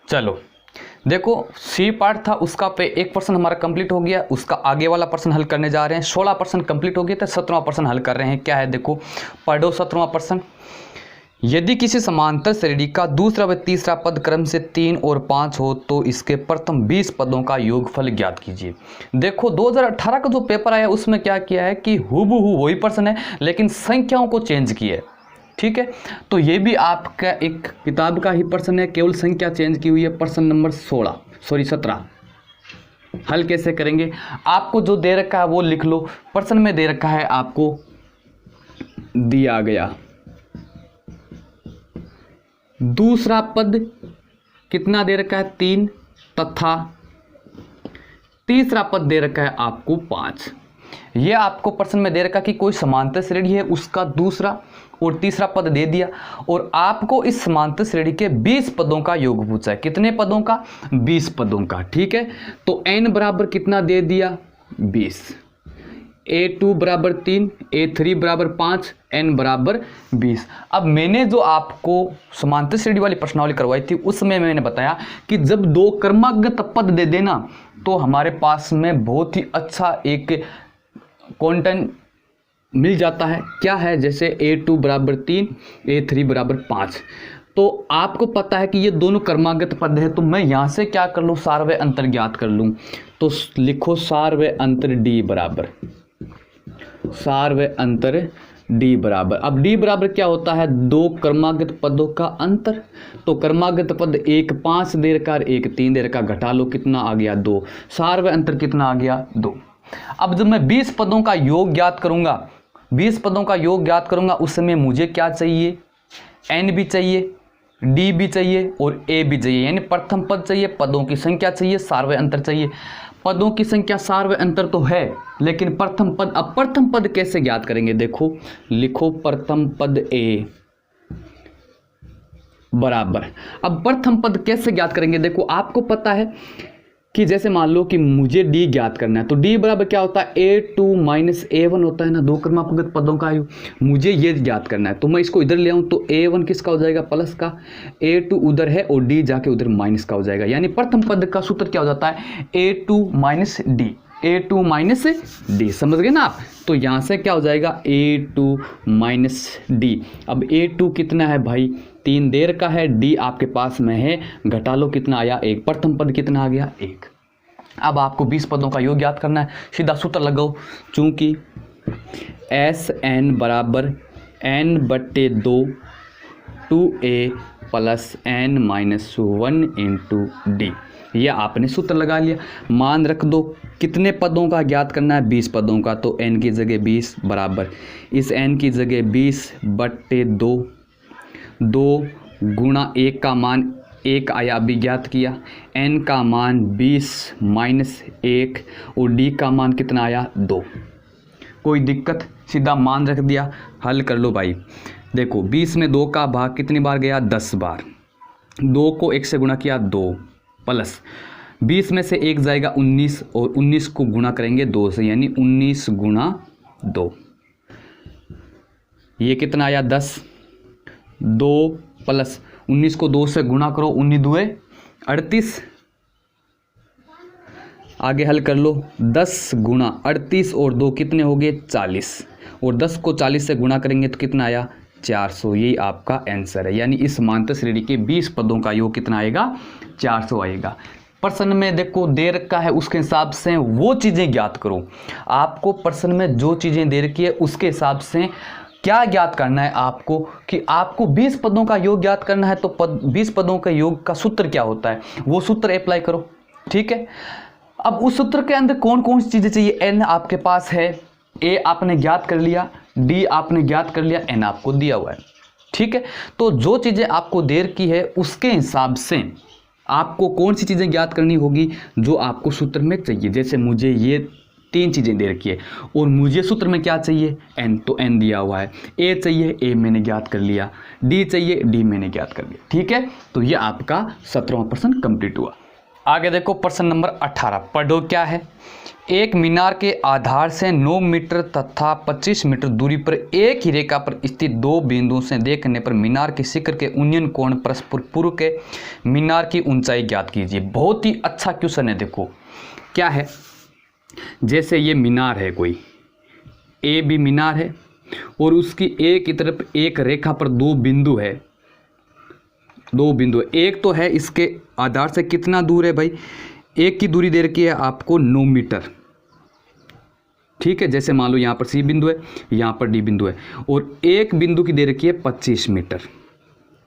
चलो देखो, C part था उसका पे 1% हमारा कंप्लीट हो गया, उसका आगे वाला पर्सन हल करने जा रहे हैं। 16% कंप्लीट हो गया, तो 17वां पर्सन हल कर रहे हैं। क्या है देखो, पढ़ो 17वां पर्सन। यदि किसी समांतर श्रेणी का दूसरा व तीसरा पद क्रम से 3 और 5 हो तो इसके प्रथम 20 पदों का योगफल ज्ञात कीजिए। देखो 2018 का जो पेपर आया उसमें क्या किया है कि हूबहू वही प्रश्न है, लेकिन संख्याओं को चेंज किया है। ठीक है, तो ये भी आपका एक किताब का ही प्रश्न है, केवल संख्या चेंज की हुई है। प्रश्न नंबर 17 हल कैसे करेंगे, आपको जो दे रखा है वो लिख लो। प्रश्न में दे रखा है, आपको दिया गया दूसरा पद कितना दे रखा है 3 तथा तीसरा पद दे रखा है आपको 5। ये आपको प्रश्न में दे रखा कि कोई समांतर श्रेणी है, उसका दूसरा और तीसरा पद दे दिया और आपको इस समांतर श्रेणी के 20 पदों का योग पूछा है। कितने पदों का, 20 पदों का। ठीक है, तो n बराबर कितना दे दिया 20, A2 बराबर 3, A3 बराबर 5, n बराबर 20। अब मैंने जो आपको समांतर श्रेणी वाली प्रश्नावली करवाई थी उसमें मैंने बताया कि जब दो क्रमागत पद दे देना तो हमारे पास में बहुत ही अच्छा एक कंटेंट मिल जाता है। क्या है, जैसे A2 बराबर 3, A3 बराबर 5। तो आपको पता है कि ये दोनों क्रमागत पद है, तो मैं यहाँ से क्या कर लूँ, सार व अंतर ज्ञात कर लूँ। तो लिखो सार व अंतर D बराबर, सार व अंतर D बराबर। अब D बराबर क्या होता है, दो क्रमागत पदों का अंतर। तो क्रमागत पद एक 5 दे रखा और एक 3 दे रखा, घटा लो कितना आ गया 2। सार व अंतर कितना आ गया 2। अब जब मैं 20 पदों का योग ज्ञात करूंगा, 20 पदों का योग ज्ञात करूंगा, उस समय मुझे क्या चाहिए, n भी चाहिए, d भी चाहिए और a भी चाहिए। यानी प्रथम पद चाहिए, पदों की संख्या चाहिए, सार व अंतर चाहिए। पदों की संख्या सार व अंतर तो है, लेकिन प्रथम पद, अब प्रथम पद कैसे ज्ञात करेंगे, देखो लिखो प्रथम पद a बराबर। अब प्रथम पद कैसे ज्ञात करेंगे, देखो आपको पता है कि जैसे मान लो कि मुझे d ज्ञात करना है, तो d बराबर क्या होता है, A2 माइनस A1 होता है ना, दो क्रमागत पदों का योग। मुझे ये ज्ञात करना है, तो मैं इसको इधर ले आऊं तो A1 किसका हो जाएगा, प्लस का, A2 उधर है और d जाके उधर माइनस का हो जाएगा। यानी प्रथम पद का सूत्र क्या हो जाता है, A2 minus d, A2 minus d। समझ गए ना आप। तो यहाँ से क्या हो जाएगा, A2 माइनस d। अब A2 कितना है भाई, 3 देर का है, d आपके पास में है, घटा लो कितना आया 1। प्रथम पद कितना आ गया 1। अब आपको 20 पदों का योग ज्ञात करना है, सीधा सूत्र लगाओ। चूंकि Sn बराबर n/2 2a plus n minus 1 into D, यह आपने सूत्र लगा लिया। मान रख दो कितने पदों का ज्ञात करना है, 20 पदों का। तो n की जगह 20 बराबर इस n की जगह 20/2, 2 गुणा 1 का मान 1 आया, अभी ज्ञात किया। n का मान 20 माइनस 1 और d का मान कितना आया 2। कोई दिक्कत, सीधा मान रख दिया, हल कर लो भाई। देखो 20 में 2 का भाग कितनी बार गया, 10 बार। 2 को 1 से गुणा किया 2, प्लस 20 में से 1 जाएगा 19 और 19 को गुणा करेंगे 2 से, यानी 19 गुणा 2। ये कितना आया 10, 2 प्लस 19 को 2 से गुणा करो, 19 दुए 38। आगे हल कर लो, 10 गुणा 38 और 2 कितने हो गए 40, और 10 को 40 से गुणा करेंगे तो कितना आया 400। यही आपका आंसर है। यानी इस समांतर श्रेणी के 20 पदों का योग कितना आएगा, 400 आएगा। प्रश्न में देखो दे रखा है, उसके हिसाब से वो चीज़ें ज्ञात करो। आपको प्रश्न में जो चीज़ें दे रखी है उसके हिसाब से क्या ज्ञात करना है आपको, कि आपको 20 पदों का योग ज्ञात करना है। तो 20 पदों का योग का सूत्र क्या होता है, वो सूत्र अप्लाई करो। ठीक है, अब उस सूत्र के अंदर कौन कौन सी चीज़ें चाहिए, n आपके पास है, a आपने ज्ञात कर लिया, d आपने ज्ञात कर लिया, n आपको दिया हुआ है। ठीक है, तो जो चीज़ें आपको दे रखी है उसके हिसाब से आपको कौन सी चीज़ें ज्ञात करनी होगी जो आपको सूत्र में चाहिए। जैसे मुझे ये 3 चीज़ें दे रखी है और मुझे सूत्र में क्या चाहिए, n, तो n दिया हुआ है। a चाहिए, a मैंने ज्ञात कर लिया, d चाहिए, d मैंने ज्ञात कर लिया। ठीक है, तो ये आपका 17वां प्रश्न कंप्लीट हुआ। आगे देखो प्रश्न नंबर 18 पढ़ो क्या है। एक मीनार के आधार से 9 मीटर तथा 25 मीटर दूरी पर एक ही रेखा पर स्थित दो बिंदुओं से देखने पर मीनार के शिखर के उन्नयन कोण परस्पर पूर्व के मीनार की ऊंचाई ज्ञात कीजिए। बहुत ही अच्छा क्वेश्चन है। देखो क्या है, जैसे ये मीनार है, कोई ए बी मीनार है और उसकी एक की तरफ एक रेखा पर दो बिंदु है, दो बिंदु। एक तो है इसके आधार से कितना दूर है भाई, एक की दूरी दे रखी है आपको 9 मीटर, ठीक है। जैसे मान लो यहाँ पर सी बिंदु है, यहाँ पर डी बिंदु है और एक बिंदु की दे रखी है 25 मीटर।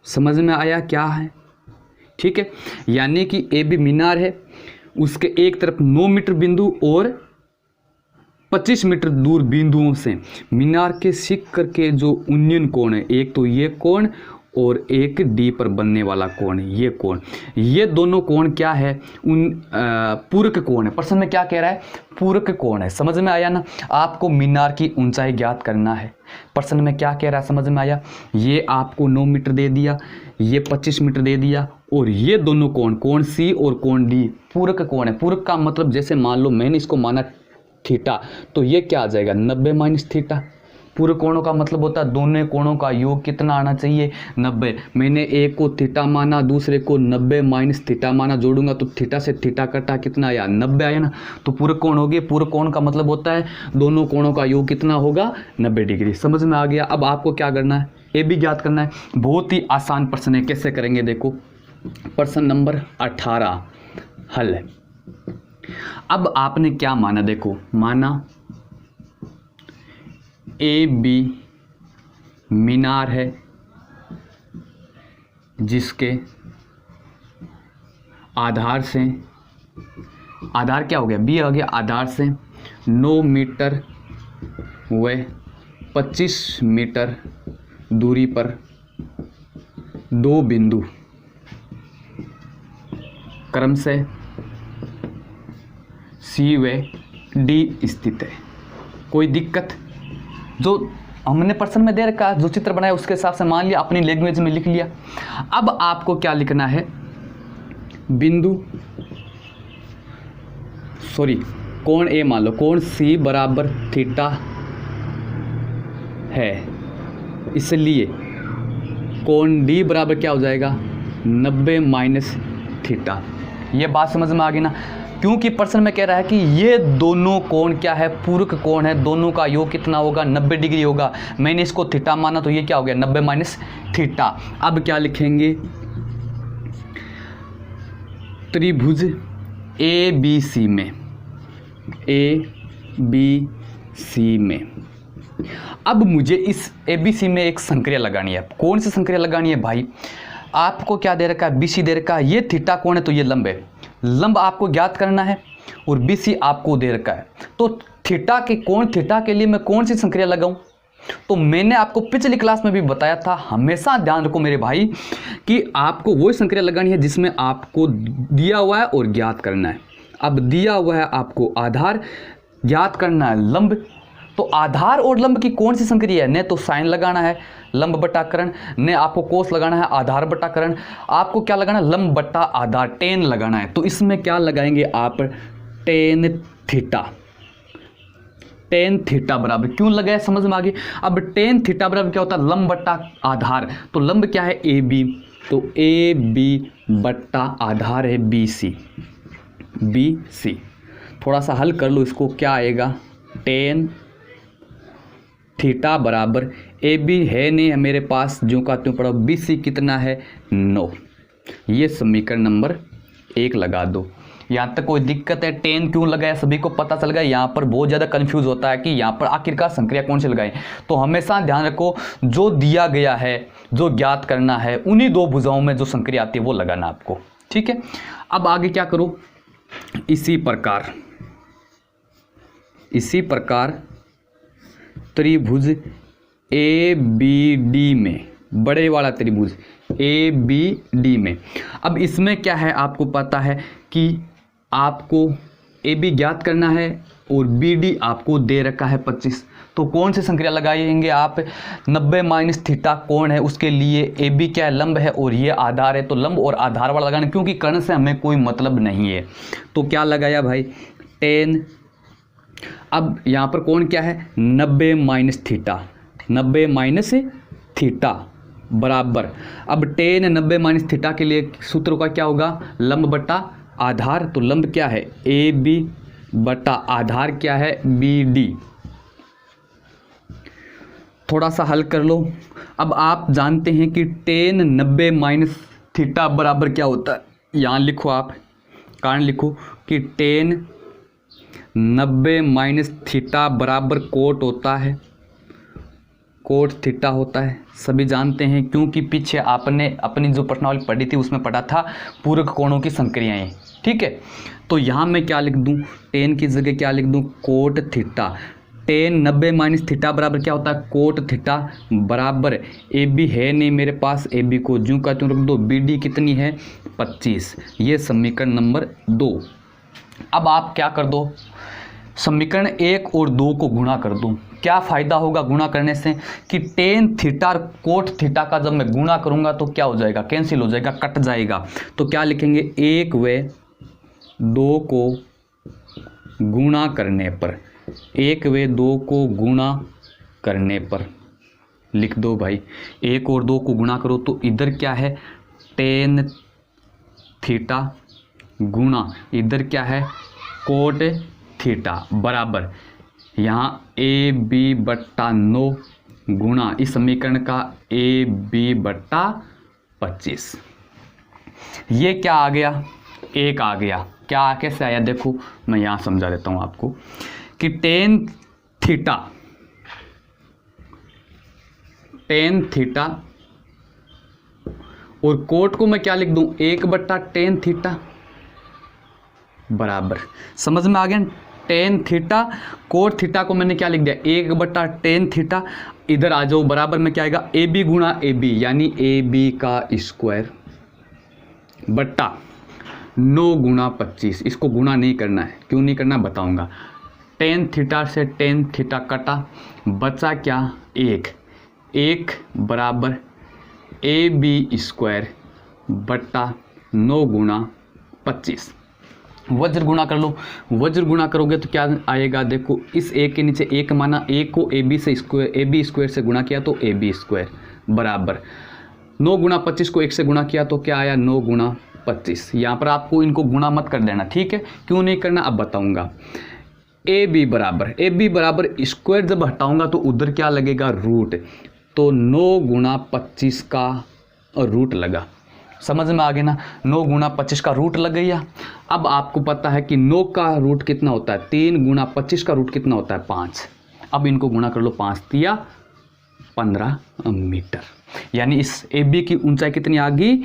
समझ में आया क्या है, ठीक है। यानी कि ए बी मीनार है, उसके एक तरफ 9 मीटर बिंदु और 25 मीटर दूर बिंदुओं से मीनार के शिखर के जो उन्नयन कोण है, एक तो ये कोण और एक डी पर बनने वाला कोण, ये कोण, ये दोनों कोण क्या है, पूरक कोण है। प्रश्न में क्या कह रहा है, पूरक कोण है। समझ में आया ना। आपको मीनार की ऊंचाई ज्ञात करना है। प्रश्न में क्या कह रहा है, समझ में आया। ये आपको 9 मीटर दे दिया, ये 25 मीटर दे दिया और ये दोनों कोण, कोण सी और कोण डी पूरक कोण है। पूरक का मतलब जैसे मान लो मैंने इसको माना थीटा, तो ये क्या आ जाएगा 90 माइनस थीटा। पूरे कोणों का मतलब होता है दोनों कोणों का योग कितना आना चाहिए 90। मैंने एक को थीटा माना, दूसरे को 90 माइनस थीटा माना, जोड़ूंगा तो थीटा से थीटा कटा कितना आया 90 आया ना। तो पूरे कोण हो गए। पूरे कोण का मतलब होता है दोनों कोणों का योग कितना होगा 90 डिग्री। समझ में आ गया। अब आपको क्या करना है, ये भी ज्ञात करना है। बहुत ही आसान प्रश्न है, कैसे करेंगे देखो। प्रश्न नंबर 18 हल है। अब आपने क्या माना, देखो माना ए बी मीनार है जिसके आधार से, आधार क्या हो गया बी हो गया, आधार से 9 मीटर व 25 मीटर दूरी पर दो बिंदु क्रम से सी व डी स्थित है। कोई दिक्कत, जो हमने प्रश्न में दे रखा, जो चित्र बनाया उसके हिसाब से मान लिया, अपनी लैंग्वेज में लिख लिया। अब आपको क्या लिखना है, बिंदु कोण ए मान लो, कोण सी बराबर थीटा है, इसलिए कोण डी बराबर क्या हो जाएगा 90 माइनस थीटा। ये बात समझ में आ गई ना। क्योंकि प्रश्न में कह रहा है कि ये दोनों कोण क्या है, पूरक कोण है, दोनों का योग कितना होगा 90 डिग्री होगा। मैंने इसको थीटा माना तो ये क्या हो गया 90 माइनस थीटा। अब क्या लिखेंगे, त्रिभुज ए बी सी में, ए बी सी में। अब मुझे इस ए बी सी में एक संक्रिया लगानी है। कौन सी संक्रिया लगानी है भाई, आपको क्या दे रखा है, बी सी दे रखा है। ये थीटा कोण है तो ये लंब है, लंब आपको ज्ञात करना है और बी सी आपको दे रखा है। तो थीटा के कोण थीटा के लिए मैं कौन सी संक्रिया लगाऊं, तो मैंने आपको पिछली क्लास में भी बताया था, हमेशा ध्यान रखो मेरे भाई कि आपको वही संक्रिया लगानी है जिसमें आपको दिया हुआ है और ज्ञात करना है। अब दिया हुआ है आपको आधार, ज्ञात करना है लंब। तो आधार और लंब की कौन सी संक्रिया है, न तो साइन लगाना है लंब बटा करण, न आपको कोस लगाना है आधार बटा करण, आपको क्या लगाना है लंब बटा आधार, टेन लगाना है। तो इसमें क्या लगाएंगे आप, टेन थीटा। टेन थीटा बराबर क्यों लगाया, समझ में आ गई। अब टेन थीटा बराबर क्या होता है लंब बटा आधार, तो लंब क्या है ए बी, तो ए बी बटा आधार है बी सी, बी सी। थोड़ा सा हल कर लो इसको, क्या आएगा, टेन थीटा बराबर ए बी है नहीं है मेरे पास, जो का त्यों पड़ा, बी सी कितना है 9। ये समीकरण नंबर 1 लगा दो। यहाँ तक कोई दिक्कत है, टेन क्यों लगाया सभी को पता चल गया। यहाँ पर बहुत ज़्यादा कंफ्यूज होता है कि यहाँ पर आखिरकार संक्रिया कौन सी लगाएं। तो हमेशा ध्यान रखो जो दिया गया है, जो ज्ञात करना है, उन्हीं दो भुजाओं में जो संक्रिया आती है वो लगाना आपको, ठीक है। अब आगे क्या करो, इसी प्रकार त्रिभुज ए बी डी में, बड़े वाला त्रिभुज ए बी डी में। अब इसमें क्या है, आपको पता है कि आपको ए बी ज्ञात करना है और बी डी आपको दे रखा है 25। तो कौन सी संक्रिया लगाएंगे आप, 90 माइनस थीटा कोण है उसके लिए ए बी क्या है, लंब है और ये आधार है, तो लंब और आधार वाला लगाना, क्योंकि कर्ण से हमें कोई मतलब नहीं है। तो क्या लगाया भाई, टेन, अब यहाँ पर कोण क्या है 90 माइनस थीटा, 90 माइनस थीटा बराबर, अब टेन 90 माइनस थीटा के लिए सूत्र का क्या होगा, लंब बटा आधार, तो लंब क्या है ए बी बटा आधार क्या है बी डी। थोड़ा सा हल कर लो। अब आप जानते हैं कि टेन 90 माइनस थीटा बराबर क्या होता है, यहाँ लिखो आप, कारण लिखो कि टेन 90 माइनस थीटा बराबर कोट होता है, कोट थीटा होता है, सभी जानते हैं, क्योंकि पीछे आपने अपनी जो प्रश्नावली पढ़ी थी उसमें पढ़ा था पूरक कोणों की संक्रियाएं, ठीक है। तो यहाँ मैं क्या लिख दूँ, टेन की जगह क्या लिख दूँ, cot theta, ten 90 minus theta बराबर क्या होता है कोट थीटा बराबर, ए बी है नहीं मेरे पास, ए बी को ज्यों का त्यों रख दो, बी डी कितनी है 25, ये समीकरण नंबर 2। अब आप क्या कर दो, समीकरण 1 और 2 को गुणा कर दूं। क्या फ़ायदा होगा गुणा करने से कि टेन थीटा और कोट थीटा का जब मैं गुणा करूंगा तो क्या हो जाएगा, कैंसिल हो जाएगा, कट जाएगा। तो क्या लिखेंगे, 1 व 2 को गुणा करने पर, 1 व 2 को गुणा करने पर लिख दो भाई, 1 और 2 को गुणा करो तो इधर क्या है टेन थीटा गुणा इधर क्या है कोट थीटा बराबर, यहाँ ए बी बट्टा 9 गुणा इस समीकरण का ए बी बट्टा 25। ये क्या आ गया, 1 आ गया। क्या कैसे आया देखो, मैं यहाँ समझा देता हूँ आपको कि टेन थीटा और कोट को मैं क्या लिख दूँ, 1 बट्टा टेन थीटा बराबर, समझ में आ गया, टेन थीटा कोट थीटा को मैंने क्या लिख दिया 1 बट्टा टेन थीटा, इधर आ जाओ बराबर में क्या आएगा ए बी गुणा ए बी, यानी ए बी का स्क्वायर बट्टा 9 गुणा 25, इसको गुणा नहीं करना है, क्यों नहीं करना बताऊंगा। टेन थीटा से टेन थीटा कटा, बचा क्या 1 बराबर ए बी स्क्वायर बट्टा 9 गुणा 25। वज्र गुणा कर लो, वज्र गुणा करोगे तो क्या आएगा देखो, इस एक के नीचे 1 माना, 1 को ए बी स्क्वायर से गुणा किया तो ए बी स्क्वायर बराबर 9 गुणा 25 को 1 से गुणा किया तो क्या आया 9 गुणा 25। यहाँ पर आपको इनको गुणा मत कर देना, ठीक है, क्यों नहीं करना अब बताऊंगा। ए बी बराबर स्क्वायर जब हटाऊंगा तो उधर क्या लगेगा रूट, तो 9 गुणा 25 का रूट लगा, समझ में आ गया ना, 9 गुणा 25 का रूट लग गया। अब आपको पता है कि 9 का रूट कितना होता है 3 गुणा 25 का रूट कितना होता है 5। अब इनको गुणा कर लो, 5 तिया 15 मीटर, यानी इस ए बी की ऊंचाई कितनी आ गई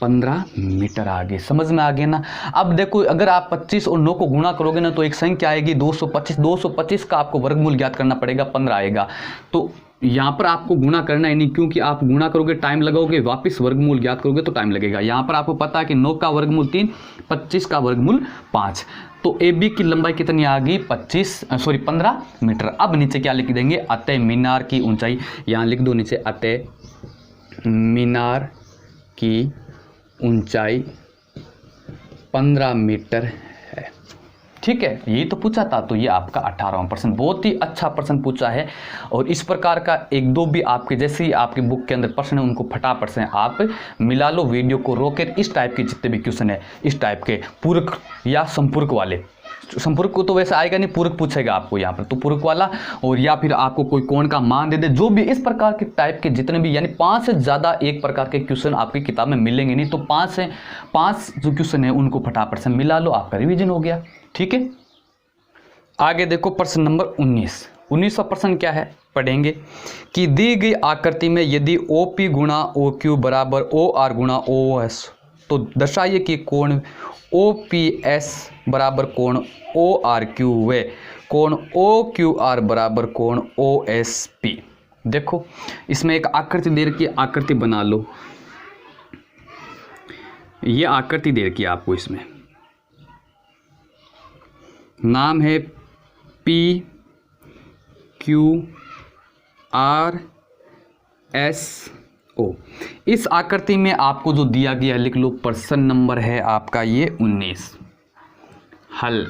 15 मीटर आ गई, समझ में आ गया ना। अब देखो अगर आप 25 और 9 को गुणा करोगे ना तो एक संख्या आएगी 225 का आपको वर्गमूल ज्ञात करना पड़ेगा, 15 आएगा। तो यहाँ पर आपको गुणा करना है नहीं, क्योंकि आप गुणा करोगे टाइम लगाओगे, वापस वर्गमूल ज्ञात करोगे तो टाइम लगेगा। यहाँ पर आपको पता है कि 9 का वर्गमूल 3, 25 का वर्गमूल 5, तो ए बी की लंबाई कितनी आ गई 15 मीटर। अब नीचे क्या लिख देंगे, अतः मीनार की ऊंचाई, यहाँ लिख दो नीचे, अतः मीनार की ऊंचाई 15 मीटर है, ठीक है। यही तो पूछा था, तो ये आपका 18वां प्रश्न, बहुत ही अच्छा प्रश्न पूछा है। और इस प्रकार का 1-2 भी आपके जैसे ही आपके बुक के अंदर प्रश्न है उनको फटाफट से आप मिला लो, वीडियो को रोककर इस टाइप के जितने भी क्वेश्चन है, इस टाइप के पूरक या संपूरक वाले, संपूरक को तो वैसे आएगा नहीं, पूरक पूछेगा आपको यहाँ पर, तो पूरक वाला, और या फिर आपको कोई कोण का मान दे दे, जो भी इस प्रकार के टाइप के जितने भी, यानी 5 से ज़्यादा एक प्रकार के क्वेश्चन आपकी किताब में मिलेंगे नहीं, तो 5 जो क्वेश्चन है उनको फटाफट से मिला लो, आपका रिवीजन हो गया, ठीक है। आगे देखो प्रश्न नंबर 19वां प्रश्न क्या है पढ़ेंगे कि दी गई आकृति में यदि OP गुणा OQ बराबर OR गुणा OS, तो दर्शाइए कि कोण OPS बराबर कोण ORQ व कोण OQR बराबर कोण OSP। देखो इसमें एक आकृति दे रखी है, आकृति बना लो, ये आकृति दे रखी है आपको, इसमें नाम है PQ QRSO। इस आकृति में आपको जो दिया गया लिख लो, प्रश्न नंबर है आपका ये 19। हल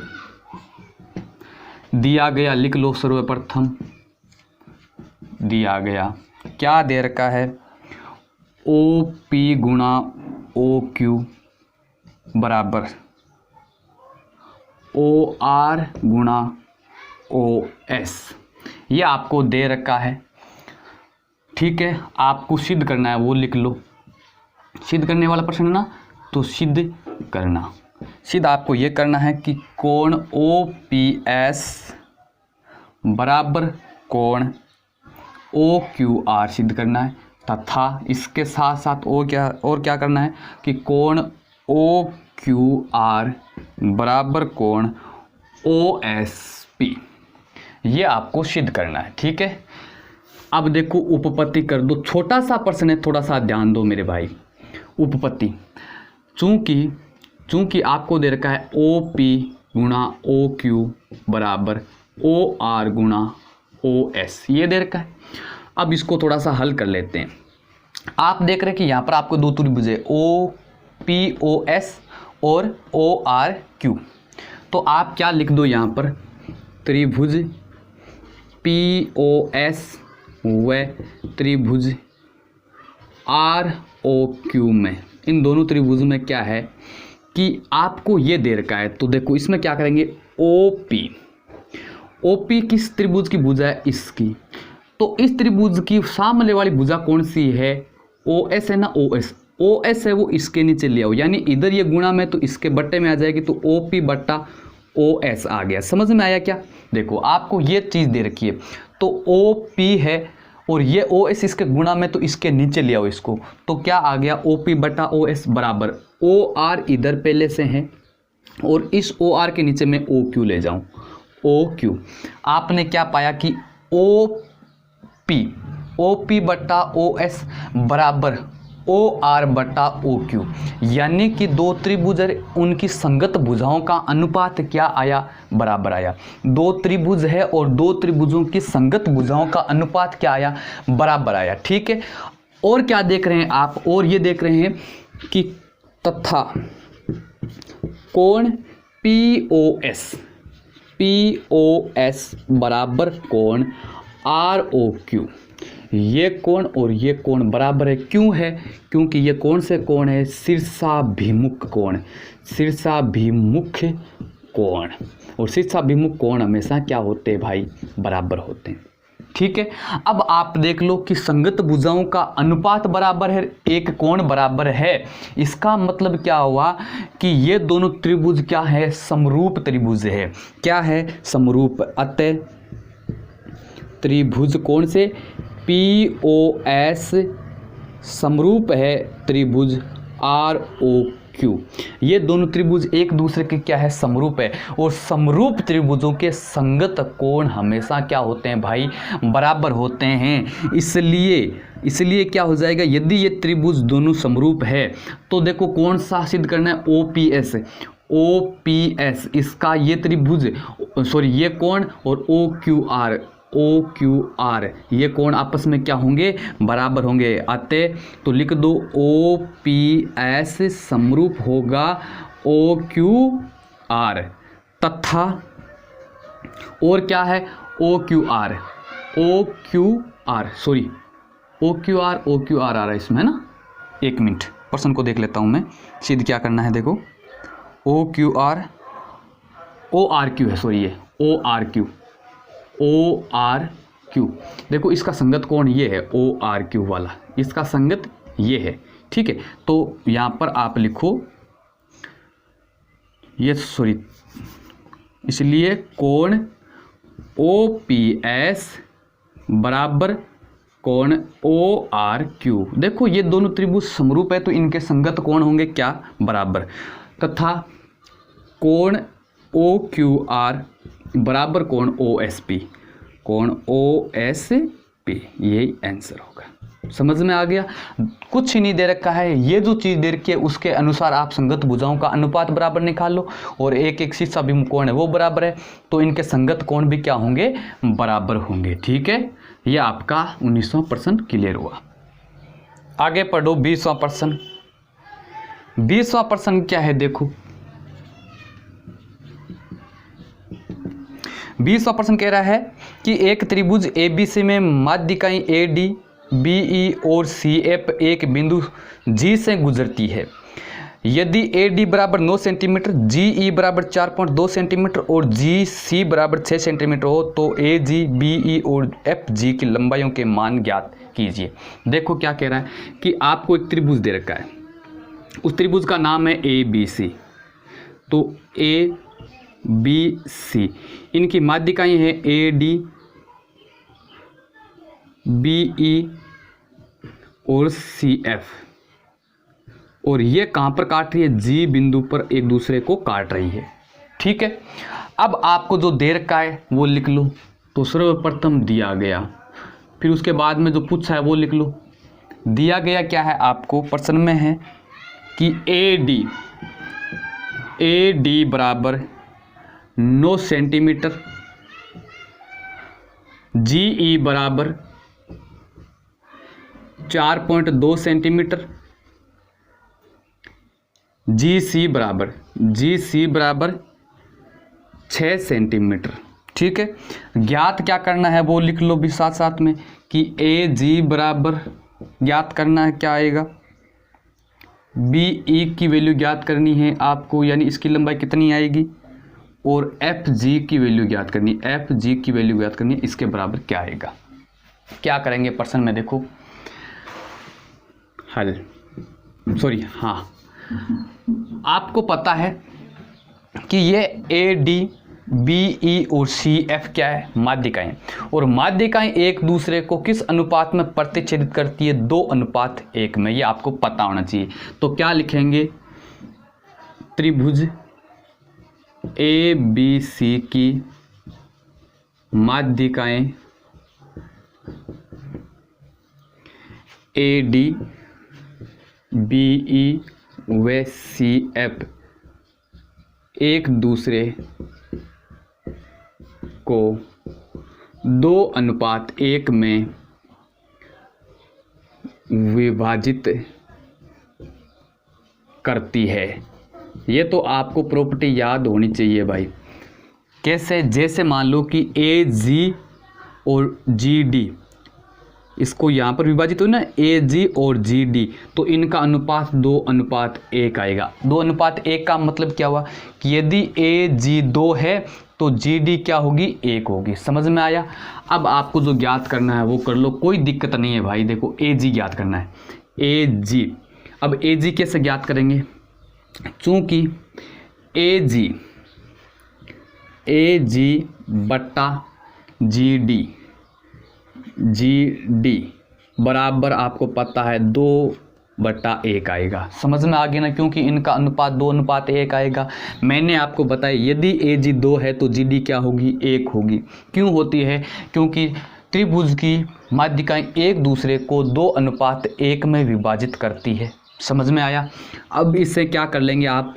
दिया गया लिख लो, सर्वप्रथम दिया गया क्या दे रखा है, OP गुणा OQ बराबर OR गुणा OS, ये आपको दे रखा है। ठीक है, आपको सिद्ध करना है, वो लिख लो। सिद्ध करने वाला प्रश्न है ना, तो सिद्ध करना, सिद्ध आपको ये करना है कि कोण OPS बराबर कोण OQR सिद्ध करना है, तथा इसके साथ साथ और क्या करना है कि कोण OQR बराबर कोण OSP, ये आपको सिद्ध करना है। ठीक है, अब देखो उपपत्ति कर दो। छोटा सा प्रश्न है, थोड़ा सा ध्यान दो मेरे भाई। उपपत्ति, चूंकि आपको दे रखा है OP गुणा OQ बराबर OR गुणा OS, ये दे रखा है। अब इसको थोड़ा सा हल कर लेते हैं। आप देख रहे हैं कि यहाँ पर आपको दो त्रिभुज है, OPOS और ORQ। तो आप क्या लिख दो यहाँ पर, त्रिभुज POS व त्रिभुज ROQ में, इन दोनों त्रिभुज में क्या है कि आपको ये दे रखा है। तो देखो इसमें क्या करेंगे, OP किस त्रिभुज की भुजा है, इसकी। तो इस त्रिभुज की सामने वाली भुजा कौन सी है, OS है ना, OS है, वो इसके नीचे ले आओ, यानी इधर ये गुणा में तो इसके बट्टे में आ जाएगी, तो OP बट्टा OS आ गया। समझ में आया क्या? देखो आपको ये चीज़ दे रखी है, तो OP है और ये OS इसके गुणा में तो इसके नीचे ले आओ इसको, तो क्या आ गया, OP बटा OS बराबर OR इधर पहले से है और इस OR के नीचे मैं OQ ले जाऊं, OQ। आपने क्या पाया कि OP बटा OS बराबर OR बटा OQ, यानी कि दो त्रिभुज उनकी संगत भुजाओं का अनुपात क्या आया, बराबर आया। दो त्रिभुज है और दो त्रिभुजों की संगत भुजाओं का अनुपात क्या आया, बराबर आया। ठीक है, और क्या देख रहे हैं आप, और ये देख रहे हैं कि तथा कोण POS बराबर कोण ROQ, ये कोण और ये कोण बराबर है। क्यों है? क्योंकि ये कौन से कोण है, शीर्षाभिमुख कोण, शीर्षाभिमुख कोण, और शीर्षाभिमुख कोण हमेशा क्या होते हैं भाई, बराबर होते हैं। ठीक है, अब आप देख लो कि संगत भुजाओं का अनुपात बराबर है, एक कोण बराबर है। इसका मतलब क्या हुआ कि ये दोनों त्रिभुज क्या है, समरूप त्रिभुज है। क्या है, समरूप। अतः त्रिभुज कौन से, POS समरूप है त्रिभुज ROQ। ये दोनों त्रिभुज एक दूसरे के क्या है, समरूप है, और समरूप त्रिभुजों के संगत कोण हमेशा क्या होते हैं भाई, बराबर होते हैं। इसलिए क्या हो जाएगा, यदि ये त्रिभुज दोनों समरूप है तो देखो कौन सा सिद्ध करना है, OPS, इसका ये त्रिभुज ये कोण और OQR ये कोण आपस में क्या होंगे, बराबर होंगे। अतः तो लिख दो OPS समरूप होगा OQR, तथा और क्या है, OQR आ रहा है इसमें, है ना। एक मिनट, प्रश्न को देख लेता हूं मैं, सिद्ध क्या करना है। देखो ORQ है, ये ORQ। देखो इसका संगत कोण ये है, ORQ वाला, इसका संगत ये है। ठीक है, तो यहाँ पर आप लिखो ये इसलिए कोण OPS बराबर कोण ORQ। देखो ये दोनों त्रिभुज समरूप है तो इनके संगत कोण होंगे क्या, बराबर, तथा कोण OQR बराबर कोण OSP, यही आंसर होगा। समझ में आ गया। कुछ ही नहीं दे रखा है, ये जो चीज़ दे रखी है उसके अनुसार आप संगत भुजाओं का अनुपात बराबर निकाल लो, और एक एक शीर्ष अभिमुख कोण है वो बराबर है, तो इनके संगत कोण भी क्या होंगे, बराबर होंगे। ठीक है, ये आपका 19वां प्रश्न क्लियर हुआ। आगे पढ़ो 20वां प्रश्न। 20वां प्रश्न क्या है, देखो 20वां प्रश्न कह रहा है कि एक त्रिभुज ABC में माध्यिकाएं AD, BE और CF एक बिंदु G से गुजरती है। यदि AD बराबर 9 सेंटीमीटर, GE बराबर 4.2 सेंटीमीटर और GC बराबर 6 सेंटीमीटर हो तो AG, BE और FG की लंबाइयों के मान ज्ञात कीजिए। देखो क्या कह रहा है कि आपको एक त्रिभुज दे रखा है, उस त्रिभुज का नाम है ABC। तो ABC, इनकी माध्यिकाएं हैं AD, BE और CF, और ये कहाँ पर काट रही है, G बिंदु पर एक दूसरे को काट रही है। ठीक है, अब आपको जो दे रखा है वो लिख लो। तो सर्वप्रथम दिया गया, फिर उसके बाद में जो पूछा है वो लिख लो। दिया गया क्या है आपको प्रश्न में है कि AD बराबर 9 सेंटीमीटर, GE बराबर 4.2 सेंटीमीटर, GC बराबर 6 सेंटीमीटर। ठीक है, ज्ञात क्या करना है वो लिख लो भी साथ साथ में कि AG बराबर ज्ञात करना है, क्या आएगा, BE की वैल्यू ज्ञात करनी है आपको, यानी इसकी लंबाई कितनी आएगी, और FG की वैल्यू ज्ञात करनी है, FG की वैल्यू ज्ञात करनी है, इसके बराबर क्या आएगा। क्या करेंगे प्रश्न में, देखो हल, सॉरी हाँ, आपको पता है कि ये AD, BE और CF क्या है, माध्यिकाएं, और माध्यिकाएं एक दूसरे को किस अनुपात में प्रतिच्छेदित करती है, 2:1 में, ये आपको पता होना चाहिए। तो क्या लिखेंगे, त्रिभुज ABC की माध्यिकाएं AD, BE व CF एक दूसरे को 2:1 में विभाजित करती है। ये तो आपको प्रॉपर्टी याद होनी चाहिए भाई। कैसे, जैसे मान लो कि AG और GD, इसको यहाँ पर विभाजित हो ना, AG और GD, तो इनका अनुपात 2:1 आएगा। 2:1 का मतलब क्या हुआ कि यदि AG 2 है तो GD क्या होगी, 1 होगी। समझ में आया। अब आपको जो ज्ञात करना है वो कर लो, कोई दिक्कत नहीं है भाई। देखो AG ज्ञात करना है, AG। अब AG कैसे ज्ञात करेंगे, चूंकि AG बट्टा GD बराबर आपको पता है 2/1 आएगा। समझ में आ गया ना, क्योंकि इनका अनुपात 2:1 आएगा। मैंने आपको बताया यदि AG 2 है तो GD क्या होगी, 1 होगी। क्यों होती है, क्योंकि त्रिभुज की माध्यिकाएं एक दूसरे को 2:1 में विभाजित करती है। समझ में आया। अब इससे क्या कर लेंगे आप,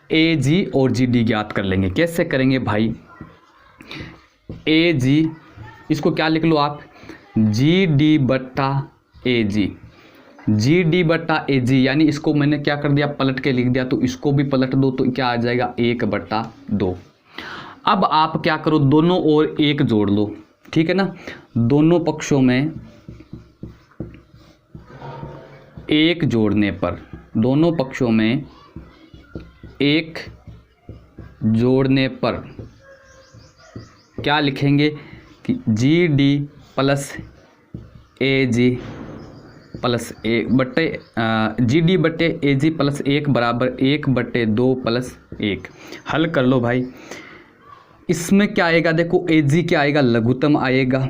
AG और GD ज्ञात कर लेंगे। कैसे करेंगे भाई, AG, इसको क्या लिख लो आप, GD बट्टा AG, यानी इसको मैंने क्या कर दिया, पलट के लिख दिया, तो इसको भी पलट दो तो क्या आ जाएगा, 1/2। अब आप क्या करो, दोनों ओर 1 जोड़ लो, ठीक है ना। दोनों पक्षों में 1 जोड़ने पर, दोनों पक्षों में 1 जोड़ने पर क्या लिखेंगे कि GD प्लस AG प्लस 1 बट्टे GD बट्टे AG प्लस 1 बराबर 1/2 प्लस 1। हल कर लो भाई। इसमें क्या आएगा, देखो AG क्या आएगा, लघुत्तम आएगा।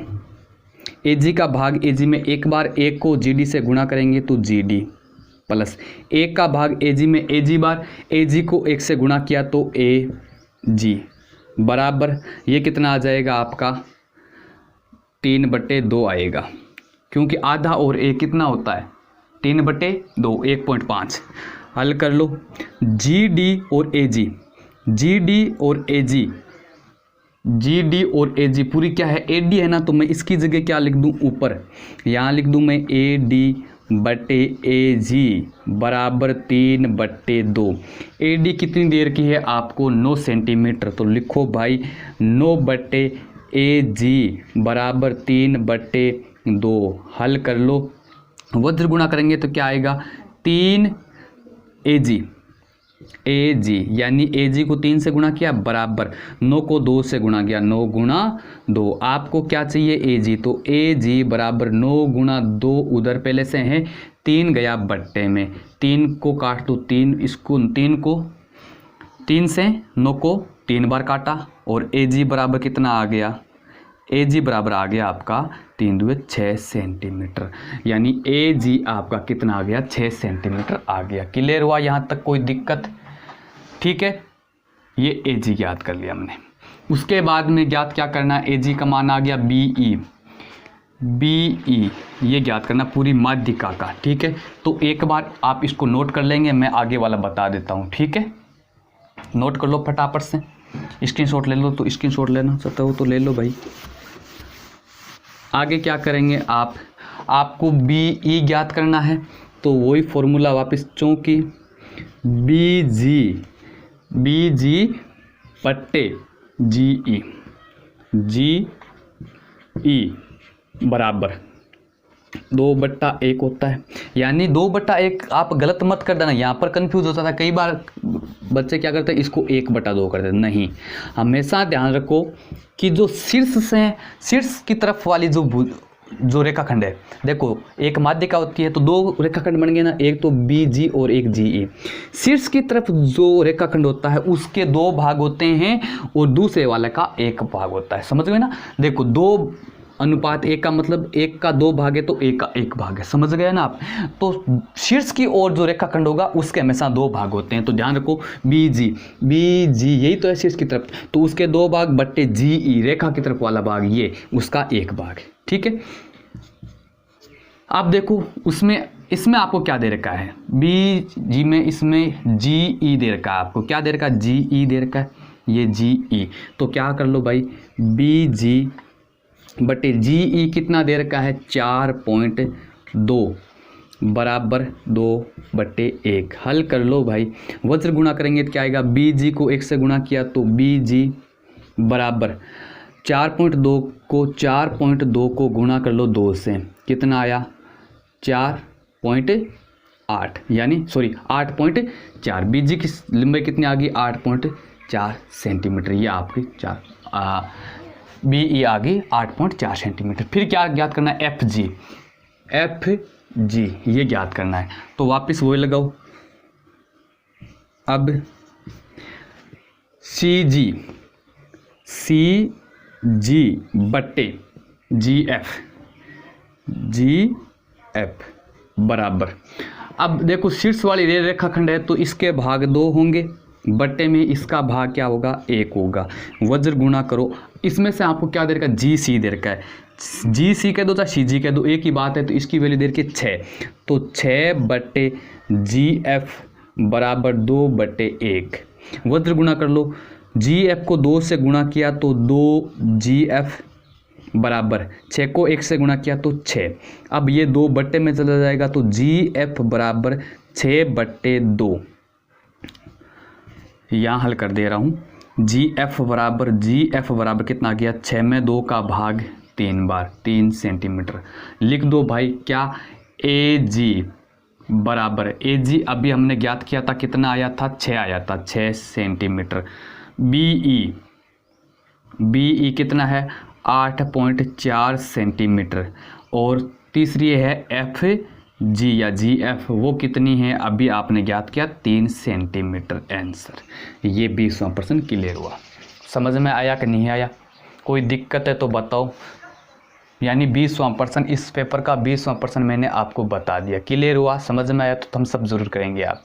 AG का भाग AG में एक बार 1 को GD से गुणा करेंगे तो GD प्लस 1 का भाग AG में AG बार AG को 1 से गुणा किया तो AG बराबर ये कितना आ जाएगा आपका, 3/2 आएगा। क्योंकि आधा और ए कितना होता है 3/2 1.5। हल कर लो। जी डी और ए जी, जी डी और ए जी, जी डी और ए जी पूरी क्या है ए डी है ना, तो मैं इसकी जगह क्या लिख दूं ऊपर, यहाँ लिख दूं मैं ए डी बटे ए जी बराबर 3/2। ए डी कितनी देर की है आपको 9 सेंटीमीटर, तो लिखो भाई 9 बटे ए जी बराबर 3/2। हल कर लो। वज्र गुणा करेंगे तो क्या आएगा 3 ए जी यानी ए जी को 3 से गुणा किया बराबर 9 को 2 से गुणा किया 9 गुणा 2। आपको क्या चाहिए ए जी, तो ए जी बराबर 9 गुणा 2 उधर पहले से है 3 गया बट्टे में, 3 को काट दो 3, इसको 3 से 9 को 3 बार काटा और ए जी बराबर कितना आ गया, ए जी बराबर आ गया आपका 3 दूए 6 सेंटीमीटर, यानी ए जी आपका कितना आ गया 6 सेंटीमीटर आ गया। क्लियर हुआ यहाँ तक, कोई दिक्कत? ठीक है, ये ए जी ज्ञात कर लिया हमने। उसके बाद में ज्ञात क्या करना, ए जी का मान आ गया बी ई ये ज्ञात करना पूरी माध्यिका का। ठीक है, तो एक बार आप इसको नोट कर लेंगे, मैं आगे वाला बता देता हूँ। ठीक है, नोट कर लो फटाफट से, स्क्रीनशॉट ले लो, तो स्क्रीनशॉट लेना चाहते हो तो ले लो भाई। आगे क्या करेंगे आपको बी ई ज्ञात करना है, तो वही फॉर्मूला वापस चूँकि बी जी बट्टे जी ई बराबर 2/1 होता है, यानी 2/1 आप गलत मत कर देना, यहाँ पर कंफ्यूज होता था कई बार बच्चे क्या करते हैं इसको 1/2 कर देते। नहीं, हमेशा ध्यान रखो कि जो शीर्ष की तरफ वाली जो रेखाखंड है, देखो एक माध्यिका होती है तो 2 रेखाखंड बन गए ना, एक तो बी जी और एक जी ई। शीर्ष की तरफ जो रेखाखंड होता है उसके 2 भाग होते हैं और दूसरे वाले का 1 भाग होता है, समझ गए ना। देखो 2:1 का मतलब 1 का 2 भाग है तो 1 का 1 भाग है, समझ गए ना आप। तो शीर्ष की ओर जो रेखाखंड होगा उसके हमेशा 2 भाग होते हैं, तो ध्यान रखो बी जी यही तो है शीर्ष की तरफ, तो उसके 2 भाग बट्टे जी ई रेखा की तरफ वाला भाग ये उसका 1 भाग है। ठीक है, आप देखो इसमें आपको क्या दे रखा है, बी जी में इसमें जी ई दे रखा है, आपको क्या दे रखा है जी ई दे रखा है, ये जी ई। तो क्या कर लो भाई बी जी बटे जी ई कितना दे रखा है 4.2 बराबर 2/1। हल कर लो भाई। वज्र गुणा करेंगे तो क्या आएगा, बी जी को 1 से गुणा किया तो बी जी बराबर 4.2 को गुणा कर लो 2 से, कितना आया 4.8 यानी 8.4। बी जी की लंबाई कितनी आ गई 8.4 सेंटीमीटर, ये आपकी बी ई आ गई 8.4 सेंटीमीटर। फिर क्या ज्ञात करना है एफ जी ये ज्ञात करना है, तो वापस वही लगाओ। अब सी जी बट्टे जी एफ बराबर, अब देखो शीर्ष वाली रेखाखंड है तो इसके भाग 2 होंगे, बट्टे में इसका भाग क्या होगा 1 होगा। वज्र गुणा करो, इसमें से आपको क्या दे रखा है जी सी दे रखा है, जी सी कह दो चाहे सी जी कह दो एक ही बात है, तो इसकी वैल्यू दे रखी है 6, तो 6/जी एफ बराबर 2/1। वज्र गुणा कर लो, जी एफ को 2 से गुणा किया तो 2GF बराबर 6 को 1 से गुणा किया तो 6। अब ये 2 बट्टे में चला जाएगा तो GF बराबर 6/2। यहाँ हल कर दे रहा हूँ, GF बराबर कितना आ गया 6 में 2 का भाग 3 बार 3 सेंटीमीटर। लिख दो भाई क्या AG बराबर AG अभी हमने ज्ञात किया था कितना आया था 6 आया था 6 सेंटीमीटर। BE कितना है 8.4 सेंटीमीटर और तीसरी है FG या GF वो कितनी है अभी आपने ज्ञात किया 3 सेंटीमीटर। आंसर ये 20% क्लियर हुआ। समझ में आया कि नहीं आया? कोई दिक्कत है तो बताओ। यानी 20% इस पेपर का 20% मैंने आपको बता दिया। क्लियर हुआ? समझ में आया तो हम सब जरूर करेंगे आप।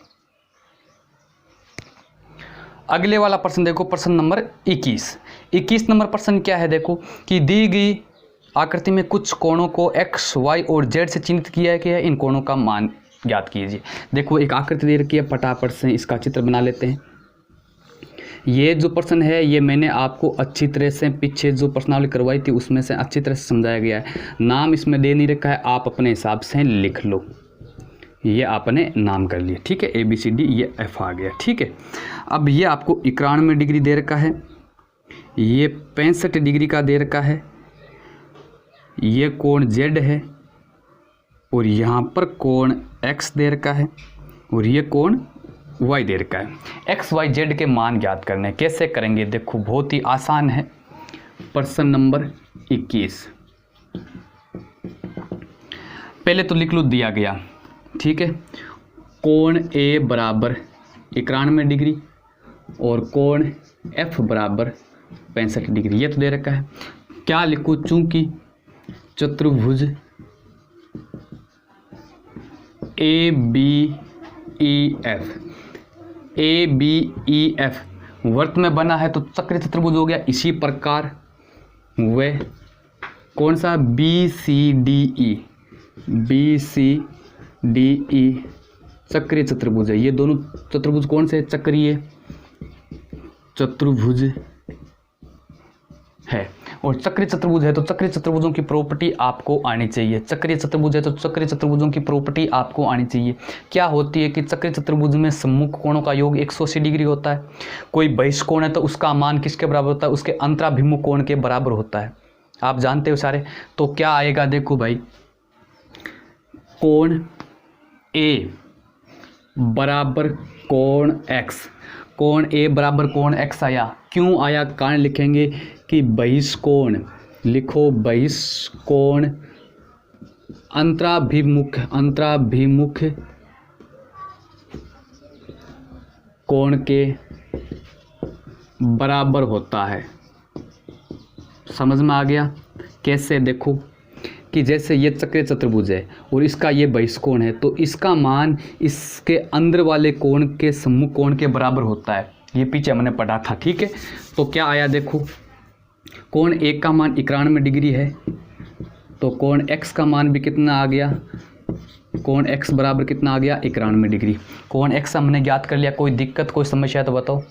अगले वाला प्रश्न देखो, प्रश्न नंबर 21 नंबर प्रश्न क्या है देखो कि दी गई आकृति में कुछ कोणों को x, y और z से चिन्हित किया गया है, इन कोणों का मान ज्ञात कीजिए। देखो एक आकृति दे रखी है, फटाफट से इसका चित्र बना लेते हैं। ये जो प्रश्न है ये मैंने आपको अच्छी तरह से पीछे जो प्रश्नावली करवाई थी उसमें से अच्छी तरह से समझाया गया है। नाम इसमें दे नहीं रखा है, आप अपने हिसाब से लिख लो। ये आपने नाम कर लिया, ठीक है, ABCD, ये F आ गया, ठीक है। अब ये आपको 91 डिग्री दे रखा है, ये 65 डिग्री का दे रखा है, ये कोण Z है और यहाँ पर कोण X दे रखा है और ये कोण Y दे रखा है। X, Y, Z के मान ज्ञात करने कैसे करेंगे, देखो बहुत ही आसान है। प्रश्न नंबर 21 पहले तो लिख लो, दिया गया, ठीक है। कोण A बराबर 91 डिग्री और कोण F बराबर 65 डिग्री, ये तो दे रखा है। क्या लिखूँ, चूंकि चतुर्भुज ABEF वर्त में बना है तो चक्रीय चतुर्भुज हो गया। इसी प्रकार वह कौन सा BCDE चक्रीय चतुर्भुज है। ये दोनों चतुर्भुज कौन से, चक्रीय चतुर्भुज है। और चक्रीय चतुर्भुज है तो चक्रीय चतुर्भुजों की प्रॉपर्टी आपको आनी चाहिए। चक्रीय चतुर्भुज है तो चक्रीय चतुर्भुजों की प्रॉपर्टी आपको आनी चाहिए। क्या होती है कि चक्रीय चतुर्भुज में सम्मुख कोणों का योग 180 डिग्री होता है। कोई बहिष्कोण है तो उसका मान किसके बराबर होता है, उसके अंतराभिमुख कोण के बराबर होता है। आप जानते हो सारे। तो क्या आएगा, देखो भाई, कोण A बराबर कोण X, कोण A बराबर कोण X आया। क्यों आया, कारण लिखेंगे कि बहिष्कोण, लिखो बहिष्कोण अंतराभिमुख कोण के बराबर होता है। समझ में आ गया कैसे, देखो कि जैसे ये चक्रीय चतुर्भुज है और इसका ये बहिष्कोण है तो इसका मान इसके अंदर वाले कोण के सम्मुख कोण के बराबर होता है। ये पीछे हमने पढ़ा था, ठीक है। तो क्या आया, देखो कोण A का मान 91 डिग्री है तो कोण X का मान भी कितना आ गया, कोण X बराबर कितना आ गया, 91 डिग्री। कोण X हमने ज्ञात कर लिया। कोई दिक्कत, कोई समस्या है तो बताओ।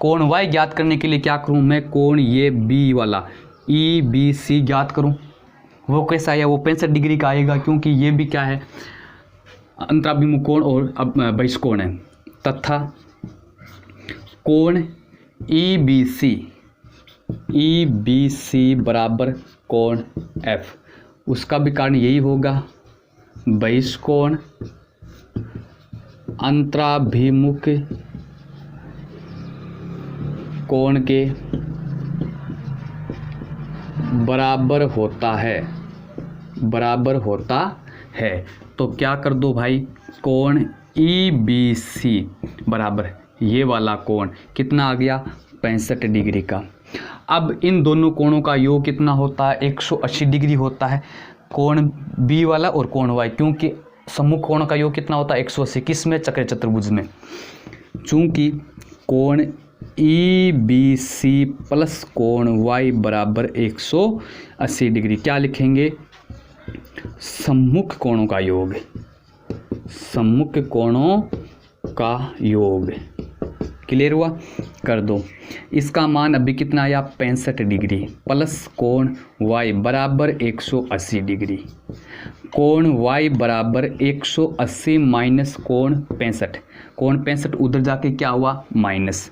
कोण Y ज्ञात करने के लिए क्या करूं मैं, कोण ये B वाला EBC ज्ञात करूं। वो कैसा आया, वो 65 डिग्री का आएगा, क्योंकि ये भी क्या है, अंतराभिमुख कोण और बहिष्कोण है। तथा कोण EBC बराबर कोण F, उसका भी कारण यही होगा, बहिष्कोण अंतराभिमुख कोण के बराबर होता है। तो क्या कर दो भाई, कोण EBC बराबर ये वाला कोण कितना आ गया, 65 डिग्री का। अब इन दोनों कोणों का योग कितना होता है, 180 डिग्री होता है, कोण B वाला और कोण Y, क्योंकि सम्मुख कोणों का योग कितना होता है, 180। किस में, चक्रीय चतुर्भुज में। चूंकि कोण EBC प्लस कोण Y बराबर 180 डिग्री, क्या लिखेंगे, सम्मुख कोणों का योग, सम्मुख कोणों का योग। क्लियर हुआ, कर दो। इसका मान अभी कितना आया, 65 डिग्री प्लस कोण Y बराबर 180 डिग्री। कोण Y बराबर 180 माइनस कोण 65, कोण 65 उधर जाके क्या हुआ, माइनस।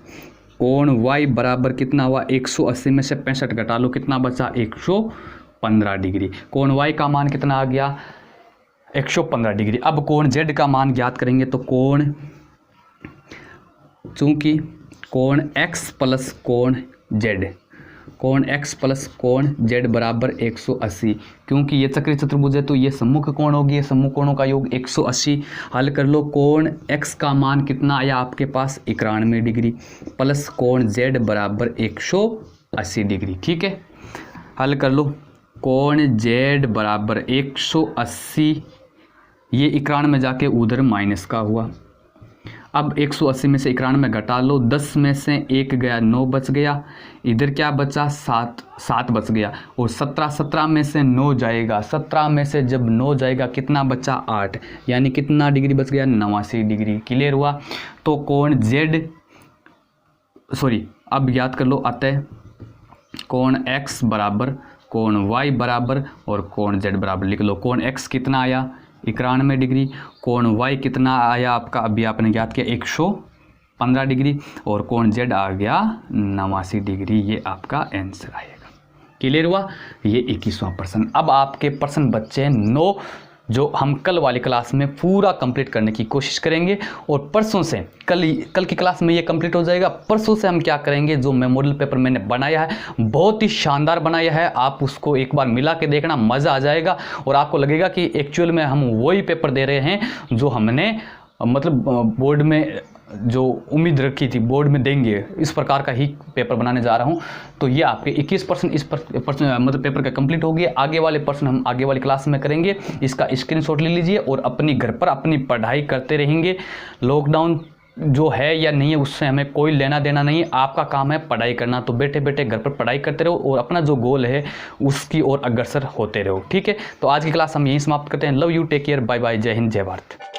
कोण Y बराबर कितना हुआ, 180 में से 65 घटा लो, कितना बचा, 115 डिग्री। कोण Y का मान कितना आ गया, 115 डिग्री। अब कोण Z का मान ज्ञात करेंगे तो कोण, चूंकि कोण X प्लस कोण Z, कोण X प्लस कोण Z बराबर 180, क्योंकि ये चक्रीय चतुर्भुज है तो ये सम्मुख कोण होगी, सम्मुख कोणों का योग 180। हल कर लो, कोण X का मान कितना आया आपके पास, 91 डिग्री प्लस कोण Z बराबर 180 डिग्री, ठीक है। हल कर लो, कोण Z बराबर 180, ये 91 में जाके उधर माइनस का हुआ। अब 180 में से 91 घटा लो, 10 में से 1 गया 9 बच गया, इधर क्या बचा 7 बच गया, और 17 में से 9 जाएगा, 17 में से जब 9 जाएगा कितना बचा 8, यानी कितना डिग्री बच गया 89 डिग्री। क्लियर हुआ। तो कोण अब याद कर लो, अतः कोण x बराबर कोण y बराबर और कोण z बराबर लिख लो। कोण x कितना आया 91 डिग्री, कोण y कितना आया आपका, अभी आपने याद किया 115 डिग्री, और कोण z आ गया 89 डिग्री। ये आपका आंसर आएगा। क्लियर हुआ। ये 21वां प्रश्न। अब आपके प्रश्न बच्चे 9 जो हम कल वाली क्लास में पूरा कंप्लीट करने की कोशिश करेंगे, और परसों से कल की क्लास में ये कंप्लीट हो जाएगा। परसों से हम क्या करेंगे, जो मेमोरियल पेपर मैंने बनाया है बहुत ही शानदार बनाया है, आप उसको एक बार मिला के देखना, मज़ा आ जाएगा और आपको लगेगा कि एक्चुअल में हम वही पेपर दे रहे हैं जो हमने मतलब बोर्ड में जो उम्मीद रखी थी बोर्ड में देंगे, इस प्रकार का ही पेपर बनाने जा रहा हूं। तो ये आपके 21% इस मतलब पेपर का कंप्लीट हो गया। आगे वाले पर्सन हम आगे वाली क्लास में करेंगे। इसका स्क्रीनशॉट ले लीजिए और अपनी घर पर अपनी पढ़ाई करते रहेंगे। लॉकडाउन जो है या नहीं है उससे हमें कोई लेना देना नहीं, आपका काम है पढ़ाई करना। तो बैठे बैठे घर पर पढ़ाई करते रहो और अपना जो गोल है उसकी ओर अग्रसर होते रहो। ठीक है, तो आज की क्लास हम यहीं समाप्त करते हैं। Love you, take care, bye bye, जय हिंद, जय भारत।